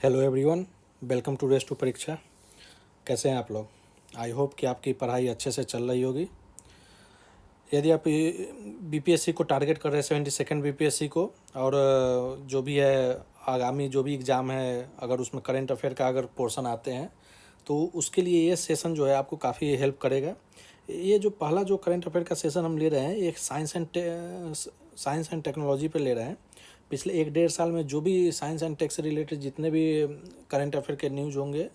Hello everyone, welcome to race to Pariksha. कैसे हैं आप लोग? आई होप कि आपकी पढ़ाई अच्छे से चल रही होगी। यदि आप बीपीएससी को टारगेट कर रहे हैं 72nd बीपीएससी को, और जो भी है आगामी जो भी एग्ज़ाम है, अगर उसमें करंट अफेयर का अगर पोर्शन आते हैं तो उसके लिए ये सेशन जो है आपको काफ़ी हेल्प करेगा। ये जो पहला जो करंट अफेयर का सेशन हम ले रहे हैं, एक साइंस एंड टेक्नोलॉजी पे ले रहे हैं। पिछले 1-1.5 साल में जो भी साइंस एंड टेक से रिलेटेड जितने भी करंट अफेयर के न्यूज़ होंगे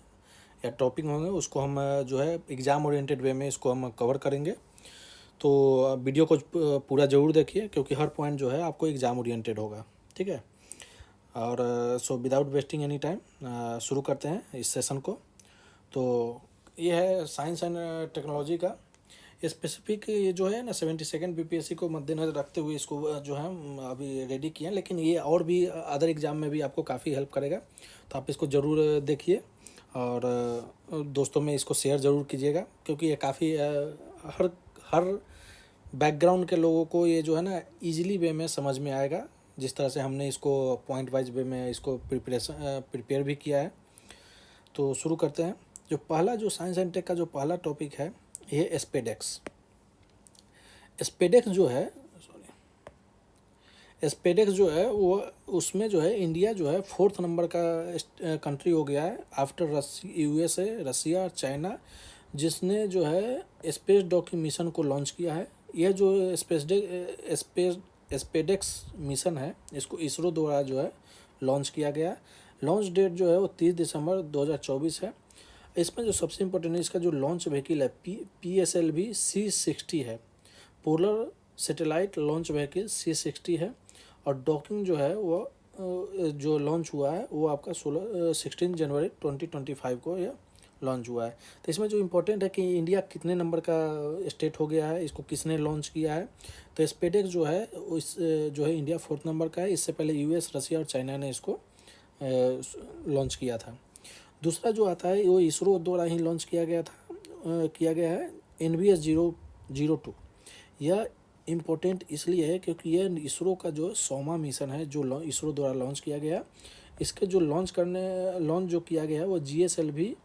या टॉपिक होंगे, उसको हम जो है एग्ज़ाम ओरिएंटेड वे में इसको हम कवर करेंगे। तो वीडियो को पूरा ज़रूर देखिए, क्योंकि हर पॉइंट जो है आपको एग्ज़ाम ओरिएंटेड होगा। ठीक है, और so without wasting any time शुरू करते हैं इस सेशन को। तो ये है साइंस एंड टेक्नोलॉजी का स्पेसिफिक, ये जो है ना 72nd बीपीएससी को मद्देनजर रखते हुए इसको जो है हम अभी रेडी किए हैं, लेकिन ये और भी अदर एग्ज़ाम में भी आपको काफ़ी हेल्प करेगा। तो आप इसको ज़रूर देखिए और दोस्तों में इसको शेयर ज़रूर कीजिएगा, क्योंकि ये काफ़ी हर हर बैकग्राउंड के लोगों को ये जो है ना इजीली वे में समझ में आएगा, जिस तरह से हमने इसको पॉइंट वाइज वे में इसको प्रिपेयर भी किया है। तो शुरू करते हैं। जो पहला जो साइंस एंड टेक का जो पहला टॉपिक है, ये स्पेडेक्स। स्पेडेक्स जो है स्पेडेक्स जो है वो उसमें जो है इंडिया जो है 4th नंबर का कंट्री हो गया है आफ्टर यूएसए, रसिया और चाइना, जिसने जो है स्पेस डॉक मिशन को लॉन्च किया है। यह जो स्पेडेक्स मिशन है, इसको इसरो द्वारा जो है लॉन्च किया गया। लॉन्च डेट जो है वो 30 दिसंबर 2024 है। इसमें जो सबसे इम्पोर्टेंट है, इसका जो लॉन्च व्हीकल है PSLV C60 है, polar satellite launch vehicle C60 है। और डॉकिंग जो है वो जो लॉन्च हुआ है वो आपका 16 जनवरी 2025 को यह लॉन्च हुआ है। तो इसमें जो इम्पोर्टेंट है कि इंडिया कितने नंबर का स्टेट हो गया है, इसको किसने लॉन्च किया है। तो स्पेडेक्स जो है इस जो है इंडिया 4th नंबर का है। इससे पहले US, रसिया और चाइना ने इसको लॉन्च किया था। दूसरा जो आता है वो इसरो द्वारा ही लॉन्च किया गया है NVS 002। यह इम्पोर्टेंट इसलिए है क्योंकि यह इसरो का जो 100वां मिशन है जो इसरो द्वारा लॉन्च किया गया। इसके जो लॉन्च जो किया गया है वो GSLV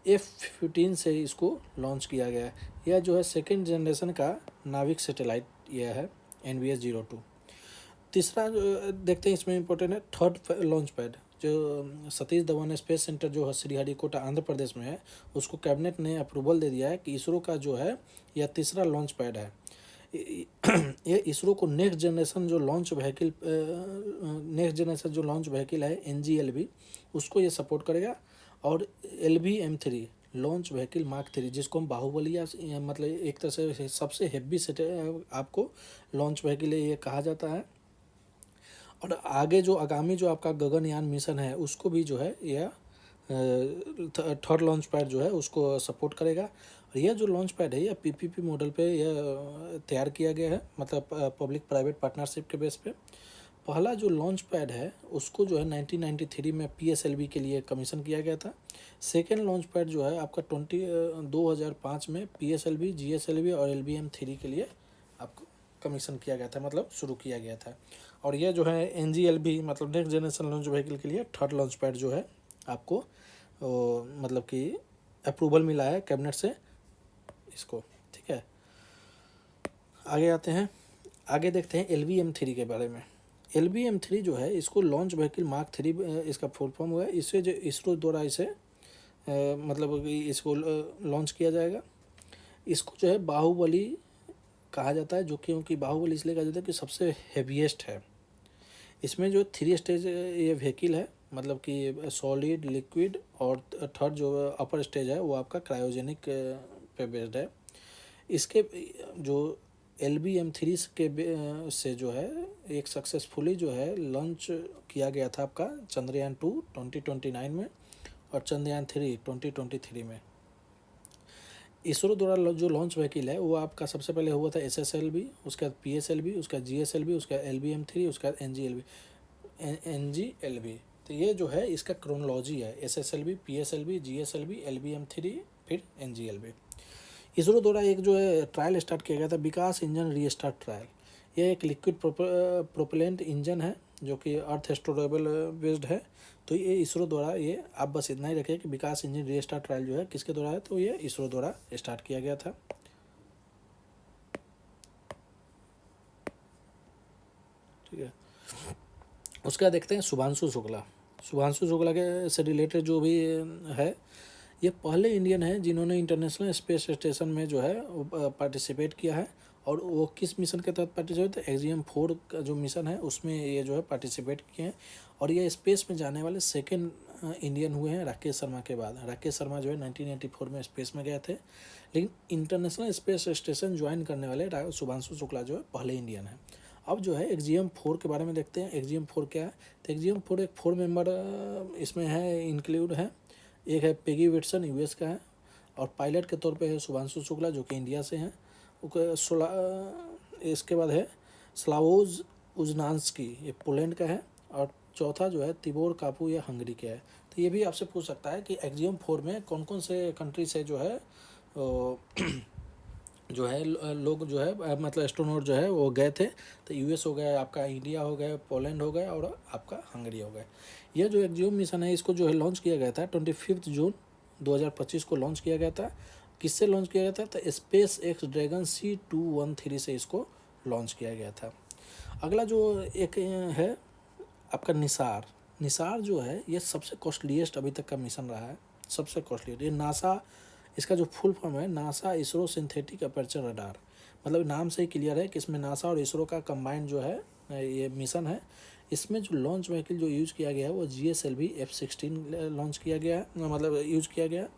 F-15 से इसको लॉन्च किया गया है। यह जो है 2nd जनरेशन का नाविक सैटेलाइट यह है NVS 02। तीसरा देखते हैं इसमें इम्पोर्टेंट है 3rd लॉन्च पैड, जो सतीश धवन स्पेस सेंटर जो है श्रीहरिकोटा आंध्र प्रदेश में है, उसको कैबिनेट ने अप्रूवल दे दिया है कि इसरो का जो है यह तीसरा लॉन्च पैड है। ये इसरो को नेक्स्ट जनरेशन जो लॉन्च व्हीकल है NGLV, उसको ये सपोर्ट करेगा। और LVM-3 लॉन्च व्हीकल मार्क 3, जिसको हम बाहुबली या मतलब एक तरह से सबसे हेवी सेट आपको लॉन्च व्हीकल ये कहा जाता है। और आगे जो आगामी जो आपका गगनयान मिशन है उसको भी जो है यह 3rd लॉन्च पैड जो है उसको सपोर्ट करेगा। और यह जो लॉन्च पैड है यह PPP मॉडल पे यह तैयार किया गया है, मतलब पब्लिक प्राइवेट पार्टनरशिप के बेस पे। पहला जो लॉन्च पैड है उसको जो है 1993 में PSLV के लिए कमीशन किया गया था। 2nd लॉन्च पैड जो है आपका 2005 में PSLV, GSLV और LVM-3 के लिए आपको कमीशन किया गया था, मतलब शुरू किया गया था। और यह जो है NGLV मतलब नेक्स्ट जनरेशन लॉन्च व्हीकल के लिए 3rd लॉन्च पैड जो है आपको मतलब कि अप्रूवल मिला है कैबिनेट से इसको। ठीक है, आगे आते हैं। आगे देखते हैं LVM-3 के बारे में। LVM-3 जो है इसको लॉन्च व्हीकल मार्क 3 इसका फुल फॉर्म हुआ है। इससे जो इसरो द्वारा इसे मतलब इसको लॉन्च किया जाएगा। इसको जो है बाहुबली कहा जाता है, जो क्योंकि बाहुबली इसलिए कहा जाता है कि सबसे हेवीएस्ट है। इसमें जो 3 स्टेज ये व्हीकल है, मतलब कि सॉलिड, लिक्विड और 3rd जो अपर स्टेज है वो आपका क्रायोजेनिक पे बेस्ड है। इसके जो LVM-3 से जो है एक सक्सेसफुली जो है लॉन्च किया गया था आपका चंद्रयान 2 2029 में और चंद्रयान 3 2023 में। इसरो द्वारा जो लॉन्च व्हीकल है वो आपका सबसे पहले हुआ था SSLV, उसके बाद PSLV, उसका GSLV, उसका LVM-3, उसका NGLV। तो ये जो है इसका क्रोनोलॉजी है, SSLV, PSLV, GSLV, LVM-3 फिर NGLV। इसरो द्वारा एक जो है ट्रायल स्टार्ट किया गया था, विकास इंजन रीस्टार्ट ट्रायल। यह एक लिक्विड प्रोपेलेंट इंजन है जो कि अर्थ एस्ट्रोडेबल बेस्ड है। तो ये इसरो द्वारा, ये आप बस इतना ही रखें कि विकास इंजन रीस्टार्ट ट्रायल जो है किसके द्वारा है, तो ये इसरो द्वारा स्टार्ट किया गया था। ठीक है, उसका देखते हैं शुभांशु शुक्ला। शुभांशु शुक्ला के से रिलेटेड जो भी है, ये पहले इंडियन है जिन्होंने इंटरनेशनल स्पेस स्टेशन में जो है पार्टिसिपेट किया है। और वो किस मिशन के तहत पार्टिसिपेट, एक्जियम-4 का जो मिशन है उसमें ये जो है पार्टिसिपेट किए हैं। और ये स्पेस में जाने वाले सेकेंड इंडियन हुए हैं राकेश शर्मा के बाद। राकेश शर्मा जो है 1984 में स्पेस में गए थे, लेकिन इंटरनेशनल स्पेस स्टेशन ज्वाइन करने वाले शुभांशु शुक्ला जो है पहले इंडियन है। अब जो है एक्जियम-4 के बारे में देखते हैं। एक्जियम-4 क्या है, तो एक्जियम-4 एक 4 मेंबर इसमें है, इंक्लूड है। एक है पेगी विटसन, यूएस का है, और पायलट के तौर पे है शुभांशु शुक्ला जो कि इंडिया से हैं। इसके बाद है स्लावोज उजनान्स्की, ये पोलैंड का है। और चौथा जो है तिबोर कापू, ये हंगरी का है। तो ये भी आपसे पूछ सकता है कि एक्जियम-4 में कौन कौन से कंट्री से जो है जो है लोग जो है मतलब एस्ट्रोनॉट जो है वो गए थे। तो यूएस हो गया आपका, इंडिया हो गया, पोलैंड हो गया, और आपका हंगरी हो गया। यह जो एक्जियम मिशन है इसको जो है लॉन्च किया गया था 25 जून 2025 को लॉन्च किया गया था। किससे लॉन्च किया गया था, तो स्पेस एक्स ड्रैगन C213 से इसको लॉन्च किया गया था। अगला जो एक है आपका निसार। निसार जो है ये सबसे कॉस्टलीस्ट अभी तक का मिशन रहा है, सबसे कॉस्टली। ये नासा, इसका जो फुल फॉर्म है NASA ISRO synthetic aperture radar. मतलब नाम से ही क्लियर है कि इसमें नासा और इसरो का कंबाइंड जो है ये मिशन है। इसमें जो लॉन्च व्हीकल जो यूज़ किया गया है वो GSLV F-16 लॉन्च किया गया है, मतलब यूज़ किया गया,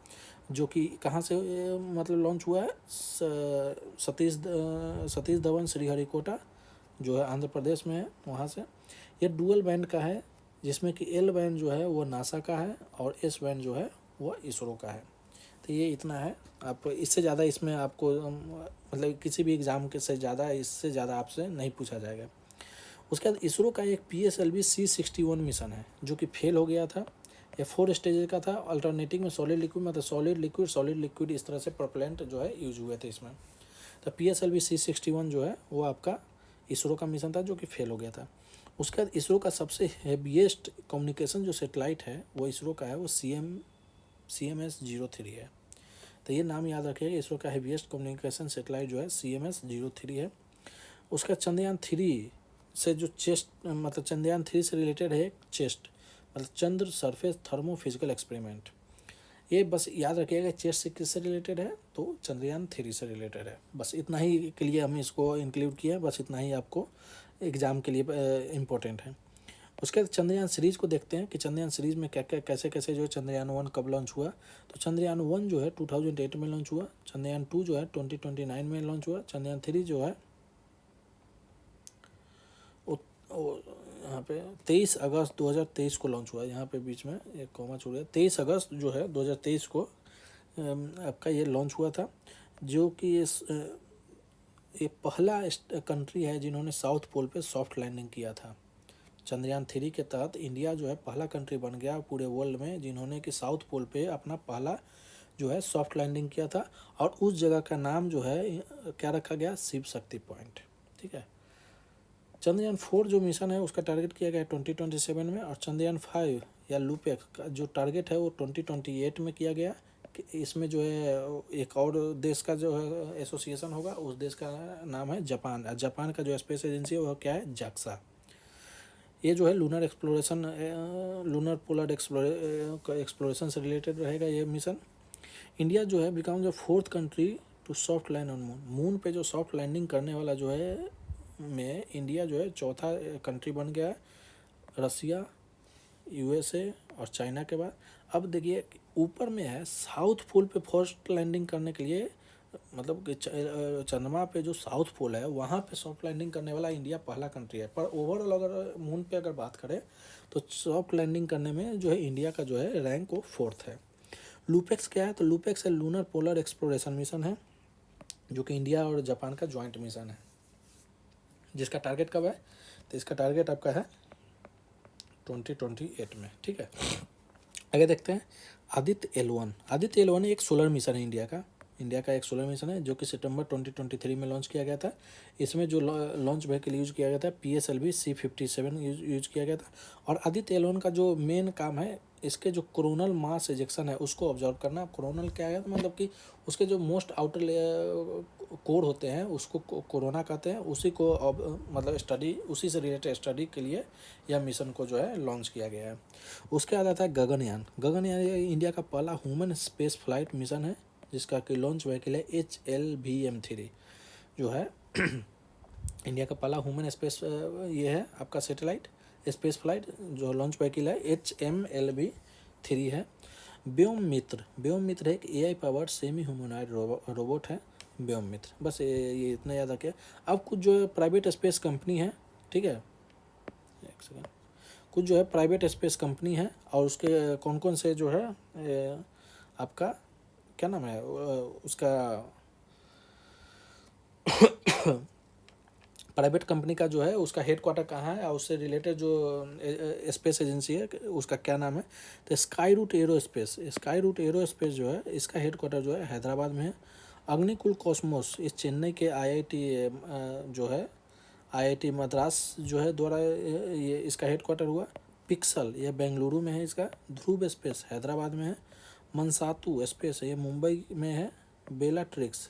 जो कि कहाँ से मतलब लॉन्च हुआ है, सतीश धवन श्रीहरिकोटा जो है आंध्र प्रदेश में है, वहाँ से। ये डुअल बैंड का है, जिसमें कि L बैंड जो है वो नासा का है और S बैंड जो है वो इसरो का है। तो ये इतना है। आप इससे ज़्यादा इसमें आपको मतलब किसी भी एग्ज़ाम के से ज़्यादा, इससे ज़्यादा आपसे नहीं पूछा जाएगा। उसके बाद इसरो का एक PSLV C61 मिशन है जो कि फेल हो गया था। ये 4 स्टेज का था। अल्टरनेटिव में सॉलिड लिक्विड, मतलब सॉलिड लिक्विड इस तरह से प्रोपेलेंट जो है यूज हुए थे इसमें। तो PSLV C61 जो है वो आपका इसरो का मिशन था जो कि फेल हो गया था। उसके बाद इसरो का सबसे हेवीएस्ट कम्युनिकेशन जो सेटेलाइट है वो इसरो का है, वो CMS-03 है। तो ये नाम याद रखिएगा, इसरो का हेवीएस्ट कम्युनिकेशन सेटेलाइट जो है CMS-03 है। उसका चंद्रयान-3 से जो चेस्ट, मतलब चंद्रयान-3 से रिलेटेड है चेस्ट, मतलब चंद्र सरफेस थर्मो फिजिकल एक्सपेरिमेंट। ये बस याद रखिएगा चेस्ट से किससे रिलेटेड है, तो चंद्रयान-3 से रिलेटेड है। बस इतना ही के लिए हम इसको इंक्लूड किया है, बस इतना ही आपको एग्ज़ाम के लिए इम्पोर्टेंट है। उसके बाद चंद्रयान सीरीज़ को देखते हैं कि चंद्रयान सीरीज़ में क्या क्या कैसे कैसे जो है चंद्रयान-1 कब लॉन्च हुआ। तो चंद्रयान-1 जो है 2008 में लॉन्च हुआ। चंद्रयान-2 जो है 2029 में लॉन्च हुआ। चंद्रयान-3 जो है यहाँ पे 23 अगस्त 2023 को लॉन्च हुआ। यहाँ पे बीच में एक कॉमा छूट गया, 23 अगस्त जो है 2023 को आपका ये लॉन्च हुआ था, जो कि ये पहला कंट्री है जिन्होंने साउथ पोल पे सॉफ्ट लैंडिंग किया था। चंद्रयान-3 के तहत इंडिया जो है पहला कंट्री बन गया पूरे वर्ल्ड में जिन्होंने कि साउथ पोल पे अपना पहला जो है सॉफ्ट लैंडिंग किया था। और उस जगह का नाम जो है क्या रखा गया, शिव शक्ति पॉइंट। ठीक है। चंद्रयान-4 जो मिशन है उसका टारगेट किया गया 2027 में। और चंद्रयान-5 या लूपेक्स का जो टारगेट है वो 2028 में किया गया। कि इसमें जो है एक और देश का जो है एसोसिएशन होगा, उस देश का नाम है जापान। जापान का जो स्पेस एजेंसी है वह क्या है, जाक्सा। ये जो है lunar exploration, lunar polar exploration से रिलेटेड रहेगा ये मिशन। इंडिया जो है become the 4th country to soft land on moon. Moon पे जो सॉफ्ट लैंडिंग करने वाला जो है में इंडिया जो है चौथा कंट्री बन गया है, रसिया, USA और चाइना के बाद। अब देखिए ऊपर में है साउथ पोल पे फर्स्ट लैंडिंग करने के लिए, मतलब कि चंद्रमा पे जो साउथ पोल है वहाँ पे सॉफ्ट लैंडिंग करने वाला इंडिया पहला कंट्री है। पर ओवरऑल अगर मून पे अगर बात करें तो सॉफ्ट लैंडिंग करने में जो है इंडिया का जो है रैंक वो 4th है। लूपेक्स क्या है, तो लूपेक्स है लूनर पोलर एक्सप्लोरेशन मिशन है जो कि इंडिया और जापान का ज्वाइंट मिशन है, जिसका टारगेट कब है, तो इसका टारगेट आपका है 2028 में। ठीक है। आगे देखते हैं आदित्य L1। आदित्य L1 एक सोलर मिशन है इंडिया का। इंडिया का एक सोलर मिशन है जो कि सितंबर 2023 में लॉन्च किया गया था। इसमें जो लॉन्च व्हीकल यूज किया गया था PSLV C-57 यूज किया गया था। और आदित्य L1 का जो मेन काम है, इसके जो कोरोनल मास इजेक्शन है उसको ऑब्जर्व करना। कोरोनल क्या है, मतलब कि उसके जो मोस्ट आउटर कोर होते हैं उसको कोरोना कहते हैं, उसी को मतलब स्टडी, उसी से रिलेटेड स्टडी के लिए यह मिशन को जो है लॉन्च किया गया है। उसके बाद आता है गगनयान। गगनयान ये इंडिया का पहला ह्यूमन स्पेस फ्लाइट मिशन है जिसका कि लॉन्च व्हीकल है HLVM-3 जो है इंडिया का पहला ह्यूमन स्पेस ये है आपका सैटेलाइट स्पेस फ्लाइट जो लॉन्च व्हीकल है HMLV-3 है। व्योममित्र एक AI powered semi humanoid robot है व्योममित्र। बस ये इतना याद रखिए। अब कुछ जो प्राइवेट स्पेस कंपनी है, ठीक है, एक सेकेंड, कुछ जो है प्राइवेट स्पेस कंपनी है और उसके कौन कौन से जो है आपका क्या नाम है उसका प्राइवेट कंपनी का जो है उसका हेडक्वार्टर कहाँ है और उससे रिलेटेड जो स्पेस एजेंसी है उसका क्या नाम है, तो स्काई रूट एरोस्पेस जो है इसका हेडक्वार्टर जो है हैदराबाद में है। अग्निकुल कॉस्मोस इस चेन्नई के IIT जो है IIT मद्रास जो है द्वारा ये इसका हेडक्वार्टर हुआ। पिक्सल ये बेंगलुरु में है, इसका ध्रुव स्पेस हैदराबाद में है। मनसातु स्पेस ये मुंबई में है। बेलाट्रिक्स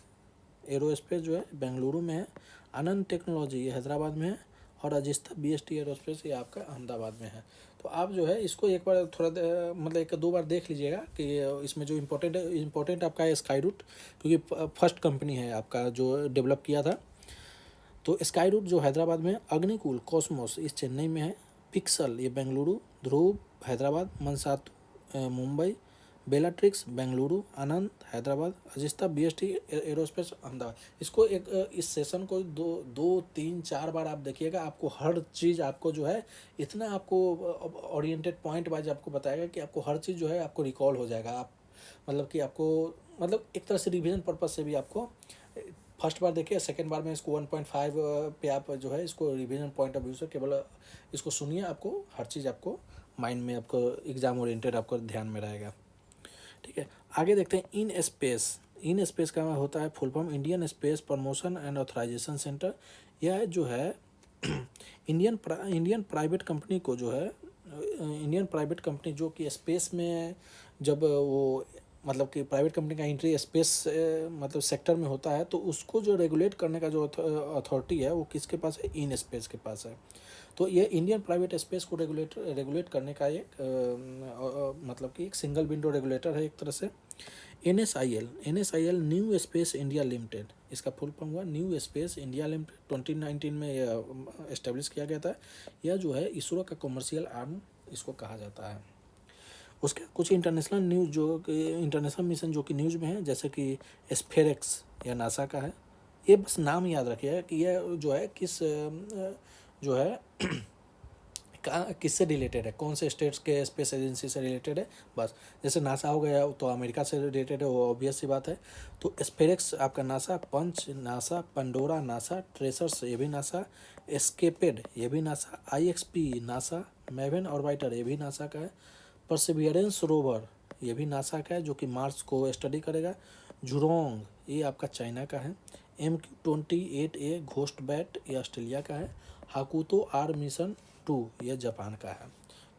एरोस्पेस जो है बेंगलुरु में है। आनंद टेक्नोलॉजी ये हैदराबाद में है। और अजिस्ता BST एरोस्पेस ये आपका अहमदाबाद में है। तो आप जो है इसको एक बार थोड़ा मतलब एक दो बार देख लीजिएगा कि इसमें जो इम्पोर्टेंट आपका है स्काई रूट, क्योंकि फर्स्ट कंपनी है आपका जो डेवलप किया था। तो स्काई रूट जो हैदराबाद में है, अग्निकुल कॉस्मोस इस चेन्नई में है, पिक्सल ये बेंगलुरु, ध्रुव हैदराबाद, मनसातु मुंबई, बेलाट्रिक्स बेंगलुरु, आनंद हैदराबाद, अजिस्ता BST एरोस्पेस अहमदाबाद। इसको एक इस सेशन को दो तीन चार बार आप देखिएगा, आपको हर चीज़ आपको जो है इतना आपको ओरिएंटेड पॉइंट वाइज आपको बताएगा कि आपको हर चीज़ जो है आपको रिकॉल हो जाएगा। आप मतलब कि आपको मतलब एक तरह से रिवीजन पर्पज से भी आपको फर्स्ट बार देखिए, सेकेंड बार में इसको 1.5 पे आप जो है इसको रिवीजन पॉइंट ऑफ व्यू से केवल इसको सुनिए, आपको हर चीज़ आपको माइंड में आपको एग्जाम ओरिएंटेड आपको ध्यान में रहेगा। ठीक है, आगे देखते हैं इन स्पेस का होता है full form Indian space promotion and authorisation centre. यह जो है इंडियन प्राइवेट कंपनी को जो है इंडियन प्राइवेट कंपनी जो कि स्पेस में जब वो मतलब कि प्राइवेट कंपनी का एंट्री स्पेस मतलब सेक्टर में होता है तो उसको जो रेगुलेट करने का जो अथॉरिटी है वो किसके पास है, इन स्पेस के पास है। तो ये इंडियन प्राइवेट स्पेस को रेगुलेट करने का एक मतलब कि एक सिंगल विंडो रेगुलेटर है एक तरह से। NSIL new space India limited, इसका फुल फॉर्म हुआ न्यू स्पेस इंडिया लिमिटेड। 2019 में यह एस्टेब्लिश किया गया था। यह जो है इसरो का कमर्शियल आर्म इसको कहा जाता है। उसके कुछ इंटरनेशनल न्यूज़ जो कि इंटरनेशनल मिशन जो कि न्यूज़ में है, जैसे कि स्फेरेक्स या नासा का है। ये बस नाम याद रखिए कि यह जो है किस जो है किससे रिलेटेड है, कौन से स्टेट्स के स्पेस एजेंसी से रिलेटेड है। बस जैसे नासा हो गया तो अमेरिका से रिलेटेड है, वो ऑब्वियस सी बात है। तो स्पेरेक्स आपका नासा, पंच नासा, पंडोरा नासा, ट्रेसर्स ये भी नासा, एस्केपेड ये भी नासा, IXP नासा, मैवेन ऑर्बिटर ये भी नासा का है, परसिवियरेंस रोवर ये भी नासा का है जो कि मार्स को स्टडी करेगा, झुरोंग ये आपका चाइना का है, MQ-28A घोस्ट बैट ये ऑस्ट्रेलिया का है, हाकुतो R मिशन 2 ये जापान का है।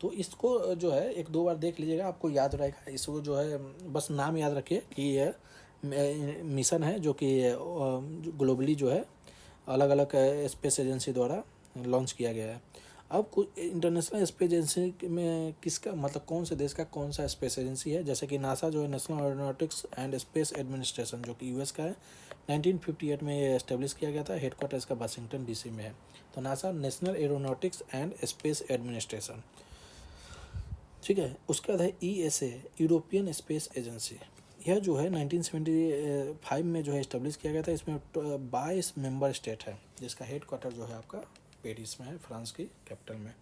तो इसको जो है एक दो बार देख लीजिएगा, आपको याद रहेगा। इसको जो है बस नाम याद रखिए कि ये मिशन है जो कि ग्लोबली जो है अलग अलग स्पेस एजेंसी द्वारा लॉन्च किया गया है। अब कुछ इंटरनेशनल स्पेस एजेंसी में किसका मतलब कौन से देश का कौन सा स्पेस एजेंसी है, जैसे कि नासा जो है national aeronautics and space administration जो कि US का है। 1958 में ये एस्टेब्लिश किया गया था, हेडक्वार्टर इसका वाशिंगटन DC में है। तो NASA national aeronautics and space administration, ठीक है। उसके बाद है ESA यूरोपियन स्पेस एजेंसी। यह जो है 1975 में जो है इस्टेब्लिश किया गया था। इसमें 22 मेंबर स्टेट है जिसका हेडक्वार्टर जो है आपका पेरिस में है, फ्रांस की कैपिटल में।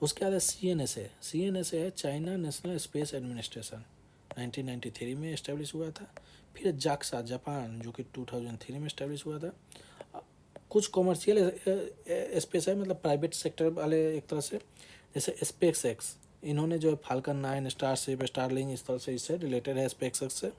उसके बाद CNSA है चाइना नेशनल स्पेस एडमिनिस्ट्रेशन, 1993 में इस्टेब्लिश हुआ था। फिर JAXA जापान जो कि 2003 में इस्टेब्लिश हुआ था। कुछ कॉमर्शियल स्पेस है मतलब प्राइवेट सेक्टर वाले एक तरह से, जैसे SpaceX इन्होंने जो है फाल्कन 9 स्टारशिप स्टारलिंक इस तरह से इससे रिलेटेड है SpaceX से।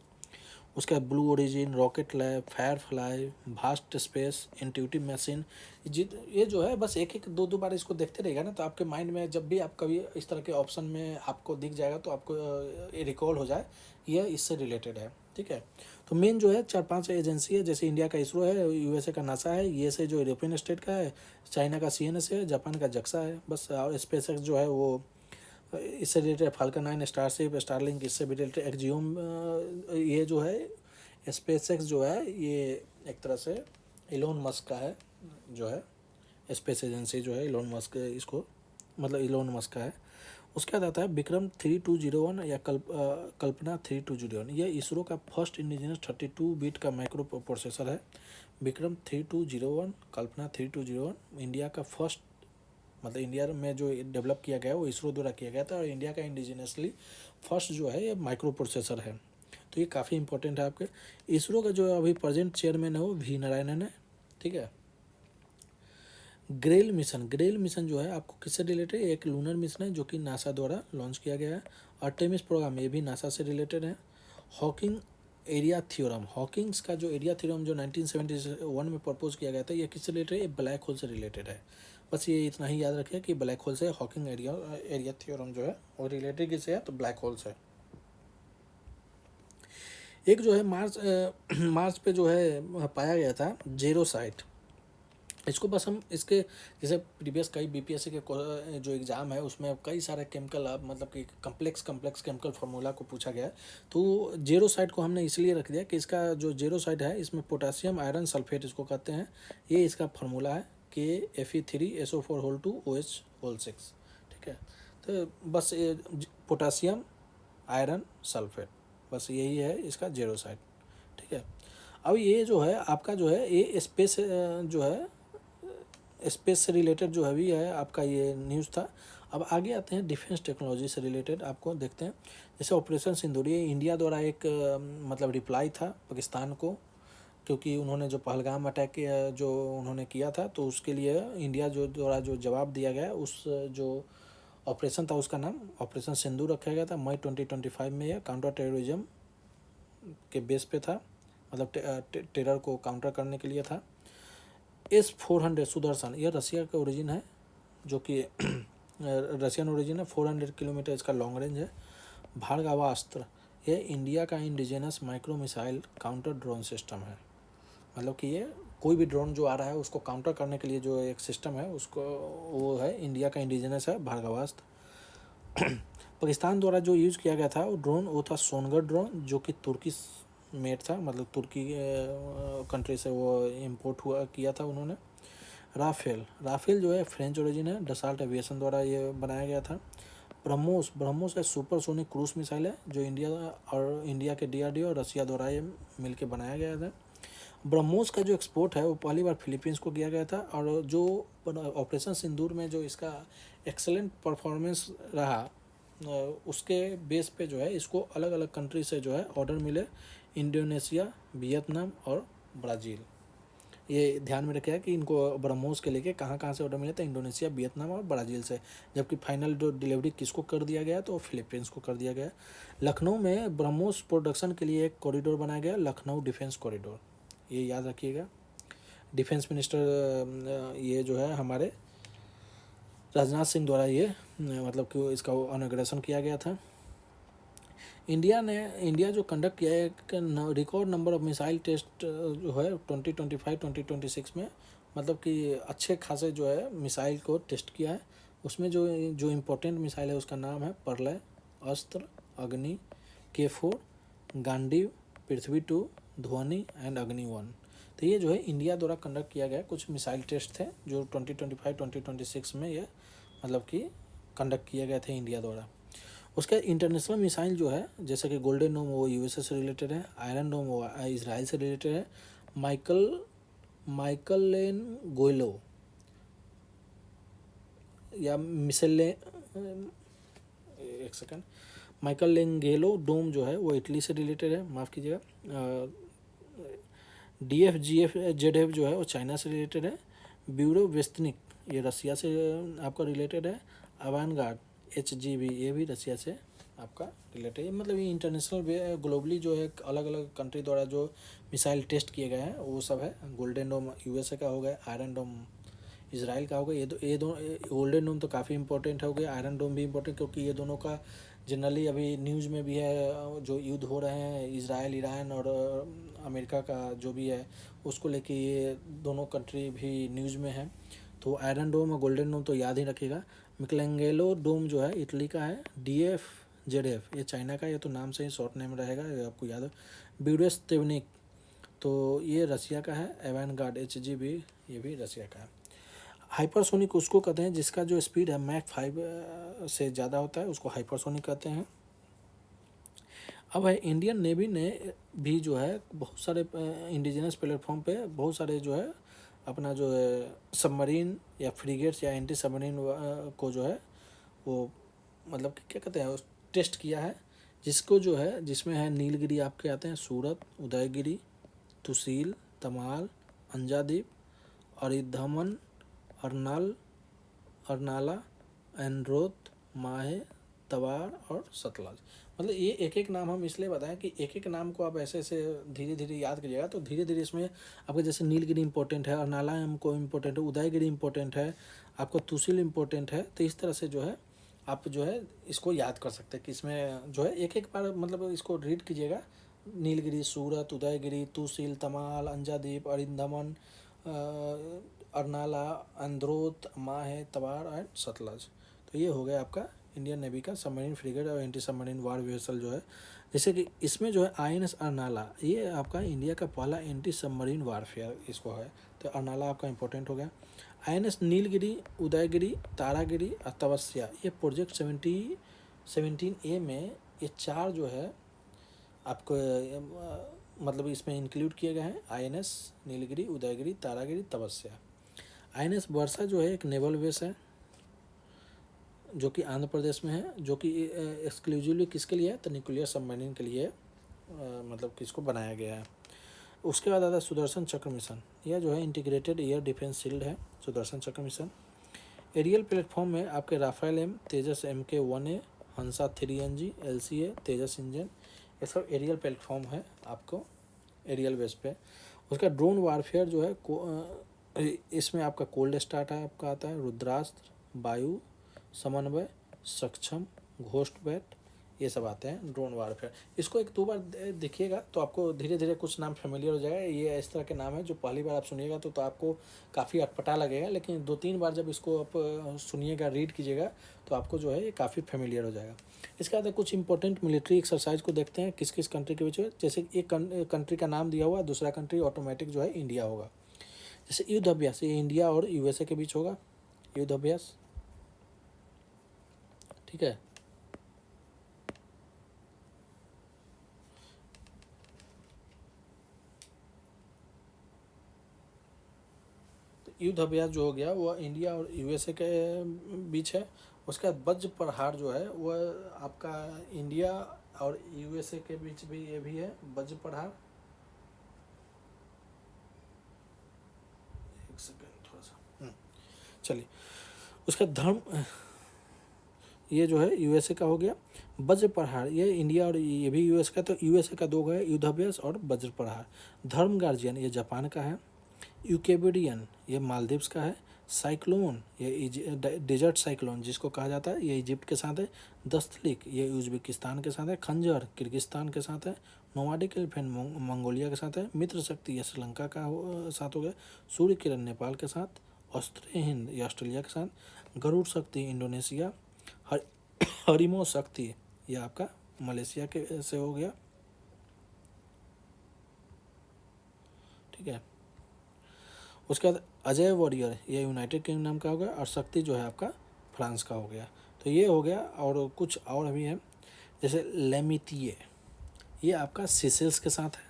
उसका blue origin, rocket lab, Firefly, vast space, intuitive machine, ये जो है बस एक एक दो दो बार इसको देखते रहेगा ना, तो आपके माइंड में जब भी आप कभी इस तरह के ऑप्शन में आपको दिख जाएगा तो आपको ये रिकॉल हो जाए ये इससे रिलेटेड है। ठीक है, तो मेन जो है 4-5 एजेंसी है, जैसे इंडिया का इसरो है, यूएसए का नासा है, यूएसए जो यूरोपियन स्टेट का है, चाइना का सीएनएस है, जापान का जक्सा है बस, और स्पेस एक्स जो है वो इससे रिलेटेड फाल्कन 9, स्टारशिप, स्टारलिंक, इससे भी रिलेटेड एक्जियोम, ये जो है स्पेस एक्स जो है ये एक तरह से इलोन मस्क का है, जो है स्पेस एजेंसी जो है इलोन मस्क इसको मतलब इलोन मस्क का है। उसके बाद आता है विक्रम 3201 या कल्पना 3201, यह इसरो का फर्स्ट इंडिजिनस 32 बिट का माइक्रो प्रोसेसर है। विक्रम 3201, कल्पना 3201 इंडिया का फर्स्ट मतलब इंडिया में जो डेवलप किया गया है वो इसरो द्वारा किया गया था, और इंडिया का इंडिजिनसली फर्स्ट जो है ये माइक्रो प्रोसेसर है। तो ये काफ़ी इंपॉर्टेंट है आपके। इसरो का जो अभी प्रेजेंट चेयरमैन है वो वी नारायणन है। ठीक है, ग्रेल मिशन, ग्रेल मिशन जो है आपको किससे रिलेटेड है, एक लूनर मिशन है जो कि नासा द्वारा लॉन्च किया गया है। आर्टेमिस प्रोग्राम ये भी नासा से रिलेटेड है। हॉकिंग एरिया थ्योरम, हॉकिंग्स का जो एरिया थ्योरम जो 1971 में प्रपोज किया गया था, ये किससे रिलेटेड है, ये ब्लैक होल से रिलेटेड है। बस ये इतना ही याद रखिए कि ब्लैक होल से हॉकिंग एरिया थ्योरम जो है वो रिलेटेड किससे है, तो ब्लैक होल से। एक जो है मार्स पे जो है पाया गया था जेरोसाइट, इसको बस हम इसके जैसे प्रीवियस कई बीपीएससी के जो एग्ज़ाम है उसमें कई सारे केमिकल मतलब कि कम्प्लेक्स केमिकल फार्मूला को पूछा गया है। तो जेरोसाइट को हमने इसलिए रख दिया कि इसका जो जेरोसाइट है इसमें पोटासियम आयरन सल्फेट इसको कहते हैं, ये इसका फार्मूला है Fe3SO4(2)OH6। ठीक है, तो बस ये पोटासियम आयरन सल्फेट बस यही है इसका जेरोसाइट। ठीक है, अब ये जो है आपका जो है ये स्पेस जो है स्पेस से रिलेटेड जो है भी है आपका ये न्यूज़ था। अब आगे आते हैं डिफेंस टेक्नोलॉजी से रिलेटेड, आपको देखते हैं जैसे ऑपरेशन सिंदूर, ये इंडिया द्वारा एक मतलब रिप्लाई था पाकिस्तान को, क्योंकि उन्होंने जो पहलगाम अटैक जो उन्होंने किया था तो उसके लिए इंडिया जो द्वारा जो जवाब दिया गया उस जो ऑपरेशन था उसका नाम ऑपरेशन सिंदूर रखा गया था। मई 2025 में यह काउंटर टेररिज्म के बेस पे था, मतलब टेरर को काउंटर करने के लिए था। S-400 सुदर्शन, यह रसिया का ओरिजिन है, जो कि रशियन ओरिजिन है, 400 किलोमीटर इसका लॉन्ग रेंज है। भार्गवास्त्र, यह इंडिया का indigenous micro missile counter drone system है, मतलब कि ये कोई भी ड्रोन जो आ रहा है उसको काउंटर करने के लिए जो एक सिस्टम है उसको वो है इंडिया का इंडिजिनस है भार्गवास्त्र। पाकिस्तान द्वारा जो यूज़ किया गया था वो था सोनगढ़ ड्रोन, जो कि तुर्की मेड था, मतलब तुर्की कंट्री से वो इम्पोर्ट हुआ किया था उन्होंने। राफेल जो है फ्रेंच ओरिजिन है, डसाल्ट एविएशन द्वारा ये बनाया गया था। ब्रह्मोस एक सुपरसोनिक क्रूज मिसाइल है जो इंडिया के डीआरडीओ और रसिया द्वारा ये मिलकर बनाया गया था। ब्रह्मोस का जो एक्सपोर्ट है वो पहली बार फिलीपींस को किया गया था, और जो ऑपरेशन सिंदूर में जो इसका एक्सेलेंट परफॉर्मेंस रहा उसके बेस पे जो है इसको अलग अलग कंट्री से जो है ऑर्डर मिले, इंडोनेशिया, वियतनाम और ब्राज़ील। ये ध्यान में रखा है कि इनको ब्रह्मोस के लेके कहाँ कहाँ से ऑर्डर मिले थे, इंडोनेशिया, वियतनाम और ब्राज़ील से, जबकि फाइनल जो डिलीवरी किसको कर दिया गया तो फिलीपींस को कर दिया गया। लखनऊ में ब्रह्मोस प्रोडक्शन के लिए एक कॉरिडोर बनाया गया, लखनऊ डिफेंस कॉरिडोर, ये याद रखिएगा। डिफेंस मिनिस्टर ये जो है हमारे राजनाथ सिंह द्वारा ये मतलब कि इसका इनॉग्रेशन किया गया था। इंडिया जो कंडक्ट किया है एक record number of missile test जो है 2025-2026 में, मतलब कि अच्छे खासे जो है मिसाइल को टेस्ट किया है। उसमें जो इम्पोर्टेंट मिसाइल है उसका नाम है प्रलय, अस्त्र, अग्नि, K4, गांडीव, पृथ्वी-2, ध्वनि एंड अग्नि-1। तो ये जो है इंडिया द्वारा कंडक्ट किया गया कुछ मिसाइल टेस्ट थे जो 2025-2026 में ये मतलब कि कंडक्ट किए गए थे इंडिया द्वारा। उसका इंटरनेशनल मिसाइल जो है जैसे कि गोल्डन डोम वो यूएसए से रिलेटेड है, आयरन डोम वो इजराइल से रिलेटेड है, माइकल लेन गोयलो या एक सेकंड, माइकल लेंगेलो डोम जो है वो इटली से रिलेटेड है, माफ़ कीजिएगा। DFGF-ZF जो है वो चाइना से रिलेटेड है। ब्यूरो वेस्तनिक ये रसिया से आपका रिलेटेड है। अवानगार्ड HGV ये भी रसिया से आपका रिलेटेड, मतलब ये इंटरनेशनल ग्लोबली जो है अलग अलग कंट्री द्वारा जो मिसाइल टेस्ट किए गए हैं वो सब है। गोल्डन डोम यूएसए का हो गया, आयरन डोम इसराइल का हो गया। ये दो गोल्डन डोम तो काफ़ी इंपॉर्टेंट हो गया, आयरन डोम भी इंपॉर्टेंट, क्योंकि ये दोनों का जनरली अभी न्यूज़ में भी है, जो युद्ध हो रहे हैं इसराइल ईरान और अमेरिका का जो भी है उसको लेके ये दोनों कंट्री भी न्यूज़ में है। तो आयरन डोम और गोल्डन डोम तो याद ही रखिएगा। मिकलेंगेलो डोम जो है इटली का है, DF-ZF ये चाइना का, ये तो नाम से ही शॉर्ट नेम रहेगा, ये आपको याद है। ब्यूडेस तेवनिक तो ये रसिया का है। एवेंगार्ड HG भी ये भी रसिया का है। हाइपरसोनिक उसको कहते हैं जिसका जो स्पीड है मैक 5 से ज़्यादा होता है, उसको हाइपरसोनिक कहते हैं। अब है इंडियन नेवी ने भी जो है बहुत सारे इंडिजिनस प्लेटफॉर्म पे बहुत सारे जो है अपना जो है सबमरीन या फ्रिगेट्स या एंटी सबमरीन को जो है वो मतलब कि क्या कहते हैं टेस्ट किया है, जिसको जो है जिसमें है नीलगिरी आपके आते हैं, सूरत, उदयगिरी, तुसील, तमाल, अंजादीप, अरिधमन, अर्नाल, अर्नाला, एनरोथ, माहे, तवार और सतलज। मतलब ये एक एक नाम हम इसलिए बताएं कि एक एक नाम को आप ऐसे ऐसे धीरे धीरे याद कीजिएगा, तो धीरे धीरे इसमें आपको जैसे नीलगिरी इंपॉर्टेंट है, अर्नाला हमको इम्पोर्टेंट है, उदयगिरी इंपॉर्टेंट है, आपको तुसील इंपॉर्टेंट है। तो इस तरह से जो है आप जो है इसको याद कर सकते हैं कि इसमें जो है एक एक बार मतलब इसको रीड कीजिएगा। नीलगिरी, सूरत, उदयगिरी, तुसील, तमाल, अंजादीप, अरिंदमन, अर्नाला, अंद्रोथ, माहे, तवार एंड सतलज। तो ये हो गया आपका इंडियन नेवी का सबमरीन फ्रिगेट और एंटी सबमरीन वार वेसल जो है। जैसे कि इसमें जो है INS अर्नाला, ये आपका इंडिया का पहला एंटी सबमरीन वारफेयर इसको है, तो अर्नाला आपका इंपॉर्टेंट हो गया। INS नीलगिरी, उदयगिरी, तारागिरी और तपस्या, ये प्रोजेक्ट 17A में ये चार जो है आपको मतलब इसमें इंक्लूड किए गए हैं। INS नीलगिरी, उदयगिरी, तारागिरी, तपस्या। INS वर्षा जो है एक नेवल बेस है जो कि आंध्र प्रदेश में है, जो कि एक्सक्लूसिवली किसके लिए है, तो न्यूक्लियर सबमरीन के लिए मतलब किसको बनाया गया है। उसके बाद आता है सुदर्शन चक्र मिशन, यह जो है इंटीग्रेटेड एयर डिफेंस शील्ड है सुदर्शन चक्र मिशन। एरियल प्लेटफॉर्म में आपके राफेल M, तेजस MK-1A, हंसा 3NG, LCA, तेजस इंजन, ये सब एरियल प्लेटफॉर्म है आपको एरियल बेस पे। उसका ड्रोन वारफेयर जो है इसमें आपका कोल्ड स्टार्ट है, आपका आता है रुद्रास्त्र, वायु समन्वय, सक्षम, घोस्ट बैट, ये सब आते हैं ड्रोन वारफेयर। इसको एक दो बार देखिएगा तो आपको धीरे धीरे कुछ नाम फेमिलियर हो जाएगा। ये इस तरह के नाम है जो पहली बार आप सुनिएगा तो आपको काफ़ी अटपटा लगेगा, लेकिन 2-3 बार जब इसको आप सुनिएगा, रीड कीजिएगा तो आपको जो है ये काफ़ी फेमिलियर हो जाएगा। इसके बाद कुछ इंपॉर्टेंट मिलिट्री एक्सरसाइज को देखते हैं किस किस कंट्री के बीच में। जैसे एक कंट्री का नाम दिया हुआ, दूसरा कंट्री ऑटोमेटिक जो है इंडिया होगा। जैसे युद्ध अभ्यास, ये इंडिया और USA के बीच होगा युद्ध अभ्यास, ठीक है। तो युद्ध अभ्यास जो हो गया वो इंडिया और USA के बीच है। उसके बाद वज्र प्रहार जो है वह आपका इंडिया और USA के बीच भी ये भी है वज्र प्रहार। एक सेकेंड थोड़ा सा चलिए। उसका धर्म ये जो है USA का हो गया। वज्र प्रहार ये इंडिया और ये भी US का, तो USA का दो है युद्धाभ्यास और वज्र प्रहार। धर्म गार्जियन ये जापान का है। यूकेबेडियन ये मालदीव्स का है। साइक्लोन ये डेजर्ट साइक्लोन जिसको कहा जाता है ये इजिप्ट के साथ है। दस्तलिक ये उज्बेकिस्तान के साथ है। खंजर किर्गिस्तान के साथ है। नोमाडिक एलिफेंट मंगोलिया के साथ है। मित्र शक्ति ये श्रीलंका का साथ हो गया। सूर्य किरण नेपाल के साथ। अस्त्र हिंद ये ऑस्ट्रेलिया के साथ। गरुड़ शक्ति इंडोनेशिया। हरिमो शक्ति ये आपका मलेशिया के से हो गया, ठीक है। उसके बाद अजय वॉरियर ये यूनाइटेड किंगडम का हो गया और शक्ति जो है आपका फ्रांस का हो गया। तो ये हो गया और कुछ और भी है जैसे लेमितिये ये आपका सीसेल्स के साथ है।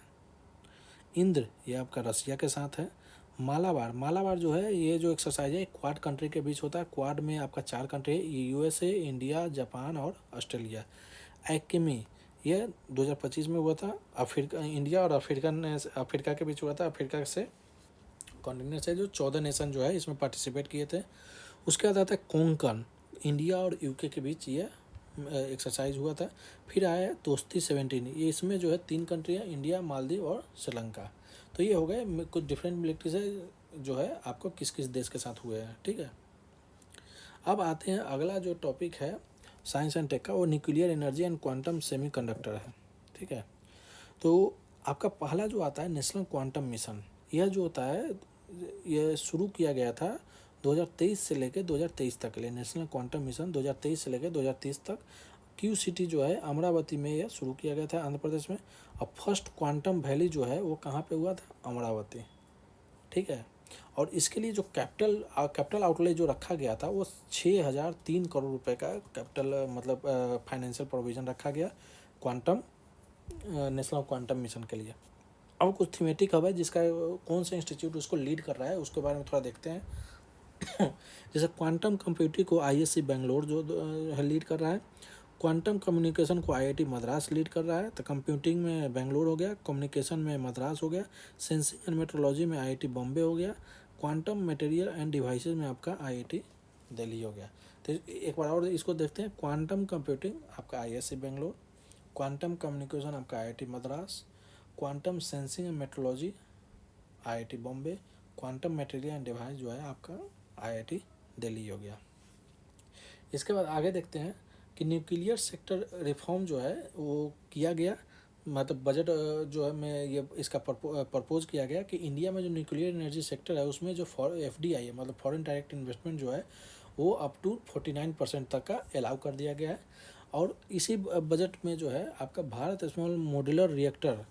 इंद्र ये आपका रसिया के साथ है। मालाबार जो है ये जो एक्सरसाइज है क्वाड कंट्री के बीच होता है। क्वाड में आपका 4 कंट्री है USA, इंडिया, जापान और ऑस्ट्रेलिया। एक्मी ये 2025 में हुआ था। इंडिया और अफ्रीका के बीच हुआ था। अफ्रीका से कॉन्टिनेंट से जो 14 नेशन जो है इसमें पार्टिसिपेट किए थे। उसके बाद आता है कोंकण, इंडिया और UK के बीच ये एक्सरसाइज हुआ था। फिर आया दोस्ती 17, ये इसमें जो है 3 कंट्री है, इंडिया, मालदीव और श्रीलंका। तो ये हो गए कुछ डिफरेंट मिलिट्री से जो है आपको किस किस देश के साथ हुए हैं, ठीक है। अब आते हैं अगला जो टॉपिक है साइंस एंड टेक का, वो nuclear energy and quantum semiconductor है, ठीक है। तो आपका पहला जो आता है नेशनल क्वांटम मिशन, यह जो होता है यह शुरू किया गया था 2023 से लेकर 2023 तक के लिए। नेशनल क्वांटम मिशन 2023 से लेकर 2030 तक क्यू सिटी जो है अमरावती में यह शुरू किया गया था, आंध्र प्रदेश में। और फर्स्ट क्वांटम वैली जो है वो कहाँ पे हुआ था, अमरावती, ठीक है। और इसके लिए जो कैपिटल आउटले जो रखा गया था वो 6003 करोड़ रुपए का कैपिटल मतलब फाइनेंशियल प्रोविजन रखा गया क्वांटम नेशनल क्वांटम मिशन के लिए। अब कुछ थीमेटिक हब है जिसका कौन सा इंस्टीट्यूट उसको लीड कर रहा है उसके बारे में थोड़ा देखते हैं। जैसे क्वांटम कंप्यूटिंग को आईएससी बेंगलोर जो है लीड कर रहा है, क्वांटम कम्युनिकेशन को आईआईटी मद्रास लीड कर रहा है। तो कंप्यूटिंग में बेंगलोर हो गया, कम्युनिकेशन में मद्रास हो गया, सेंसिंग एंड मेट्रोलॉजी में आईआईटी बॉम्बे हो गया, क्वांटम मटेरियल एंड डिवाइसेस में आपका आईआईटी दिल्ली हो गया। तो एक बार और इसको देखते हैं, क्वांटम कंप्यूटिंग आपका आईएससी बेंगलोर, क्वांटम कम्युनिकेशन आपका IIT Madras, quantum sensing and metrology IIT Bombay, quantum material and device जो है आपका आईआईटी दिल्ली हो गया। इसके बाद आगे देखते हैं कि न्यूक्लियर सेक्टर रिफॉर्म जो है वो किया गया, मतलब बजट जो है में ये इसका प्रपोज किया गया कि इंडिया में जो न्यूक्लियर एनर्जी सेक्टर है उसमें जो एफडीआई है मतलब फॉरेन डायरेक्ट इन्वेस्टमेंट जो है वो अप टू 49% तक का अलाउ कर दिया गया है। और इसी बजट में जो है आपका भारत स्मॉल मॉड्यूलर रिएक्टर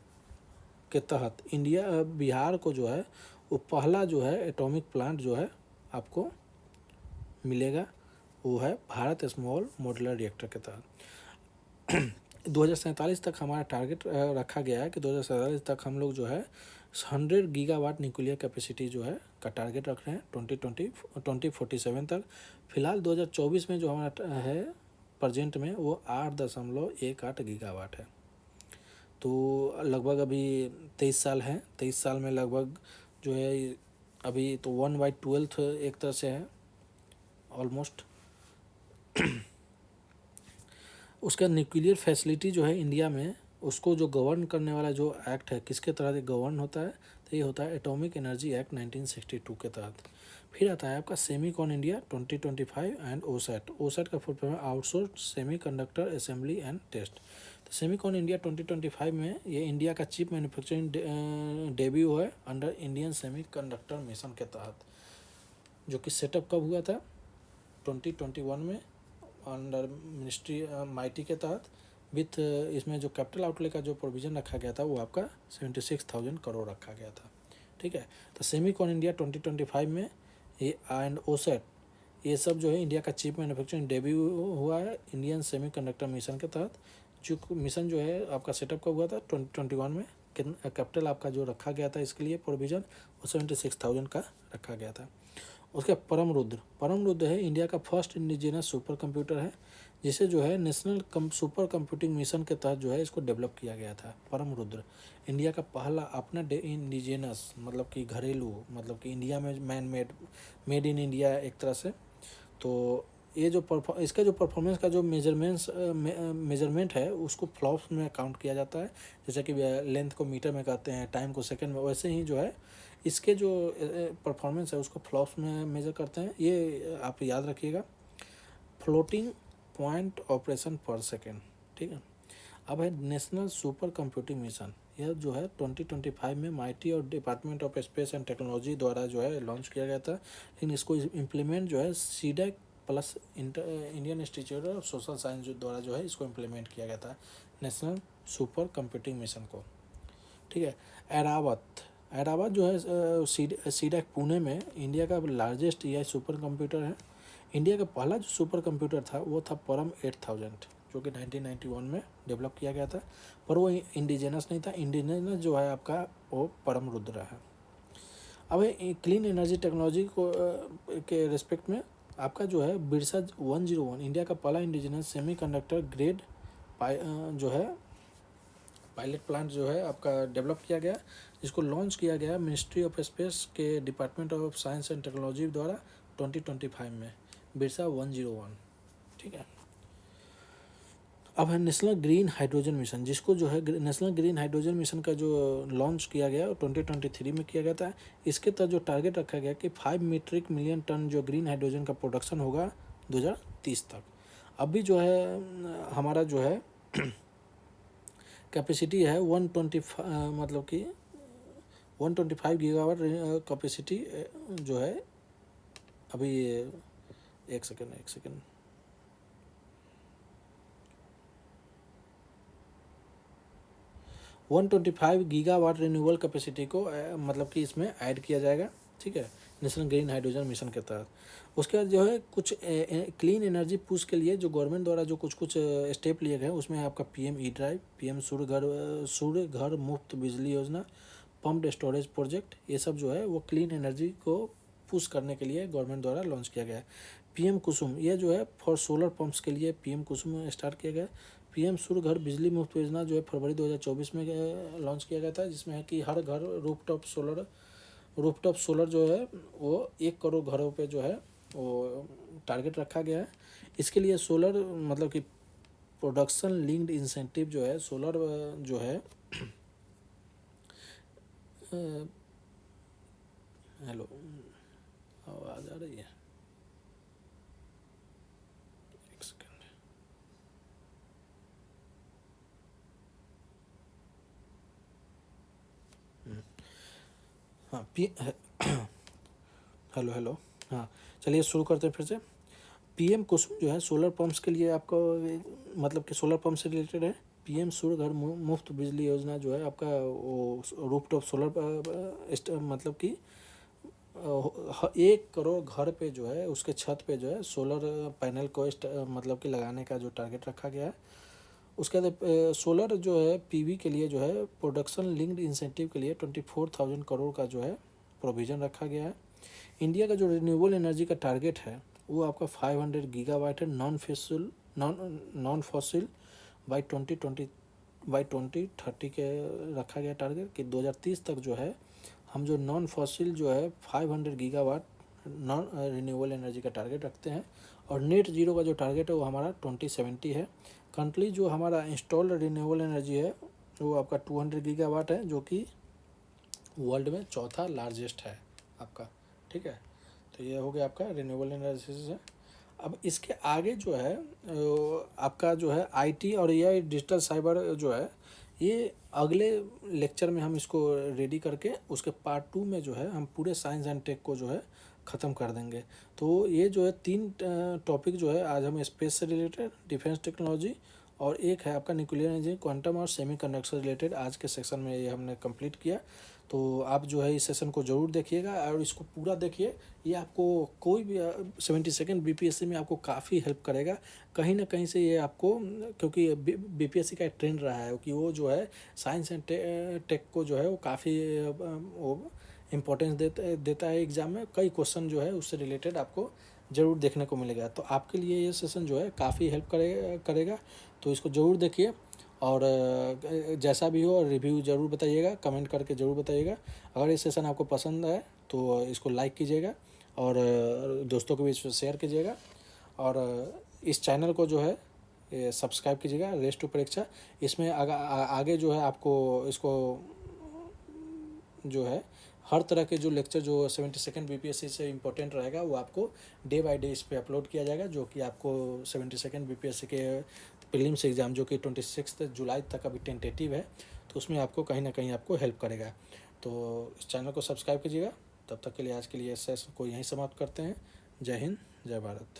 के तहत इंडिया बिहार को जो है वो पहला जो है एटॉमिक प्लांट जो है आपको मिलेगा, वो है भारत स्मॉल मॉड्यूलर रिएक्टर के तहत। 2047 तक हमारा टारगेट रखा गया है कि 2047 तक हम लोग जो है 100 गीगावाट न्यूक्लियर कैपेसिटी जो है का टारगेट रख रहे हैं 2047 तक। फिलहाल 2024 में जो हमारा है प्रेजेंट में वो 8.18 गीगावाट है। तो लगभग अभी 23 साल हैं, 23 साल में लगभग जो है अभी तो 1/12 एक तरह से है ऑलमोस्ट। उसका न्यूक्लियर फैसिलिटी जो है इंडिया में उसको जो गवर्न करने वाला जो एक्ट है किसके तहत गवर्न होता है, तो ये होता है एटॉमिक एनर्जी एक्ट 1962 के तहत। फिर आता है आपका Semicon India 2025 and OSAT. OSAT का फुल फॉर्म है outsource semiconductor assembly and test. तो सेमीकॉन इंडिया 2025 में ये इंडिया का चीप मैन्युफैक्चरिंग डेब्यू है under Indian semiconductor mission के तहत, जो कि सेटअप कब हुआ था 2021 में अंडर मिनिस्ट्री माइटी के तहत विथ इसमें जो कैपिटल आउटले का जो प्रोविज़न रखा गया था वो आपका 76,000 करोड़ रखा गया था, ठीक है। तो सेमीकॉन इंडिया 2025 में ये एंड ओसेट ये सब जो है इंडिया का चीप मैन्युफैक्चरिंग डेब्यू हुआ है इंडियन सेमीकंडक्टर मिशन के तहत। जो मिशन जो है आपका सेटअप कब हुआ था 2021 में, कैपिटल आपका जो रखा गया था इसके लिए प्रोविज़न वो 76,000 का रखा गया था। उसके परम रुद्र है इंडिया का फर्स्ट इंडिजिनस सुपर कंप्यूटर है, जिसे जो है नेशनल सुपर कंप्यूटिंग मिशन के तहत जो है इसको डेवलप किया गया था। परम रुद्र इंडिया का पहला अपना इंडिजिनस मतलब कि घरेलू मतलब कि इंडिया में मेड इन इंडिया एक तरह से। तो ये जो इसका जो परफॉर्मेंस का जो मेजरमेंट है उसको फ्लॉप्स में काउंट किया जाता है, जैसे कि लेंथ को मीटर में कहते हैं, टाइम को सेकंड में, वैसे ही जो है इसके जो परफॉर्मेंस है उसको फ्लॉप्स में मेजर करते हैं। ये आप याद रखिएगा, फ्लोटिंग पॉइंट ऑपरेशन पर सेकेंड, ठीक है। अब है नेशनल सुपर कंप्यूटिंग मिशन, यह जो है 2025 में माइटी और department of space and technology द्वारा जो है लॉन्च किया गया था, लेकिन इसको इम्प्लीमेंट जो है CDAC plus Indian institute of social science द्वारा जो है इसको इम्प्लीमेंट किया गया था नेशनल सुपर कंप्यूटिंग मिशन को, ठीक है। एरावत जो है सीडेक पुणे में इंडिया का लार्जेस्ट एआई सुपर कंप्यूटर है। इंडिया का पहला जो सुपर कंप्यूटर था वो था परम 8000, जो कि 1991 में डेवलप किया गया था, पर वो इंडिजिनस नहीं था। इंडिजिनस जो है आपका वो परम रुद्र है। अब क्लीन एनर्जी टेक्नोलॉजी को के रिस्पेक्ट में आपका जो है बिरसा 101 इंडिया का पहला इंडिजिनस सेमीकंडक्टर ग्रेड जो है पायलट प्लांट जो है आपका डेवलप किया गया, जिसको लॉन्च किया गया मिनिस्ट्री ऑफ स्पेस के department of science and technology द्वारा 2025 में बिरसा 101, ठीक है। अब है नेशनल ग्रीन हाइड्रोजन मिशन, जिसको जो है नेशनल ग्रीन हाइड्रोजन मिशन का जो लॉन्च किया गया 2023 में किया गया था। इसके तहत जो टारगेट रखा गया कि 5 मीट्रिक मिलियन टन जो ग्रीन हाइड्रोजन का प्रोडक्शन होगा 2030 तक। अभी जो है हमारा जो है कैपेसिटी है 125 मतलब कि 125 गीगावाट कैपेसिटी जो है अभी। एक सेकेंड 125 गीगावाट रिन्यूएबल कैपेसिटी को मतलब कि इसमें ऐड किया जाएगा, ठीक है, नेशनल ग्रीन हाइड्रोजन मिशन के तहत। उसके बाद जो है कुछ क्लीन एनर्जी पुश के लिए जो गवर्नमेंट द्वारा जो कुछ स्टेप लिए गए हैं, उसमें आपका पीएम ई ड्राइव, पीएम सूर्य घर मुफ्त बिजली योजना, पम्प्ड स्टोरेज प्रोजेक्ट, ये सब जो है वो क्लीन एनर्जी को पुश करने के लिए गवर्नमेंट द्वारा लॉन्च किया गया है। पीएम कुसुम, ये जो है फॉर सोलर पंप्स के लिए पीएम कुसुम स्टार्ट किया गया है। पीएम सूर्य घर बिजली मुफ्त योजना जो है फरवरी 2024 में लॉन्च किया गया था, जिसमें है कि हर घर रूफटॉप सोलर जो है वो 1 करोड़ घरों पे जो है वो टारगेट रखा गया है। इसके लिए सोलर मतलब कि प्रोडक्शन लिंक्ड इंसेंटिव जो है सोलर जो है हेलो, आवाज़ आ रही है? एक सेकेंड। हाँ हेलो हाँ, चलिए शुरू करते हैं फिर से। पीएम कुसुम जो है सोलर पंप्स के लिए आपको मतलब कि सोलर पंप से रिलेटेड है। पीएम सूर्य घर मुफ्त बिजली योजना जो है आपका वो रूफटॉप सोलर मतलब कि 1 करोड़ घर पे जो है उसके छत पे जो है सोलर पैनल को मतलब कि लगाने का जो टारगेट रखा गया है। उसके बाद सोलर जो है पीवी के लिए जो है प्रोडक्शन लिंक्ड इंसेंटिव के लिए 24,000 करोड़ का जो है प्रोविज़न रखा गया है। इंडिया का जो रिन्यूएबल एनर्जी का टारगेट है वो आपका 500 गीगावाट है नॉन फॉसिल बाई 2030 के रखा गया टारगेट कि 2030 तक जो है हम जो नॉन फॉसिल जो है 500 गीगावाट नॉन रिन्यूएबल एनर्जी का टारगेट रखते हैं। और नेट जीरो का जो टारगेट है वो हमारा 2070 है। करंटली जो हमारा इंस्टॉल्ड रिन्यूएबल एनर्जी है वो आपका 200 गीगावाट है, जो कि वर्ल्ड में चौथा लार्जेस्ट है आपका, ठीक है। तो ये हो गया आपका रिन्यूएबल एनर्जी से। अब इसके आगे जो है आपका जो है आईटी और एआई डिजिटल साइबर जो है ये अगले लेक्चर में हम इसको रेडी करके उसके पार्ट 2 में जो है हम पूरे साइंस एंड टेक को जो है ख़त्म कर देंगे। तो ये जो है 3 टॉपिक जो है आज हम स्पेस से रिलेटेड, डिफेंस टेक्नोलॉजी और एक है आपका न्यूक्लियर इंजीनियरिंग, क्वांटम और सेमीकंडक्टर से रिलेटेड आज के सेक्शन में ये हमने कंप्लीट किया। तो आप जो है इस सेशन को ज़रूर देखिएगा और इसको पूरा देखिए। ये आपको कोई भी 72nd बीपीएससी में आपको काफ़ी हेल्प करेगा कहीं ना कहीं से। ये आपको क्योंकि बीपीएससी का एक ट्रेंड रहा है कि वो जो है साइंस एंड टेक को जो है वो काफ़ी वो इम्पोर्टेंस देता है एग्ज़ाम में। कई क्वेश्चन जो है उससे रिलेटेड आपको ज़रूर देखने को मिलेगा। तो आपके लिए ये सेशन जो है काफ़ी हेल्प करेगा। तो इसको ज़रूर देखिए और जैसा भी हो रिव्यू ज़रूर बताइएगा, कमेंट करके ज़रूर बताइएगा। अगर ये सेशन आपको पसंद आए तो इसको लाइक कीजिएगा और दोस्तों के बीच शेयर कीजिएगा और इस चैनल को जो है सब्सक्राइब कीजिएगा, रेस टू परीक्षा। इसमें आगे जो है आपको इसको जो है हर तरह के जो लेक्चर जो 72nd बीपीएससी से इम्पोर्टेंट रहेगा वो आपको डे बाय डे इस पर अपलोड किया जाएगा, जो कि आपको 72nd बीपीएससी के प्रीलिम्स एग्ज़ाम जो कि 26 जुलाई तक अभी टेंटेटिव है, तो उसमें आपको कहीं ना कहीं आपको हेल्प करेगा। तो इस चैनल को सब्सक्राइब कीजिएगा। तब तक के लिए आज के लिए सेशन को यहीं समाप्त करते हैं। जय हिंद, जय भारत।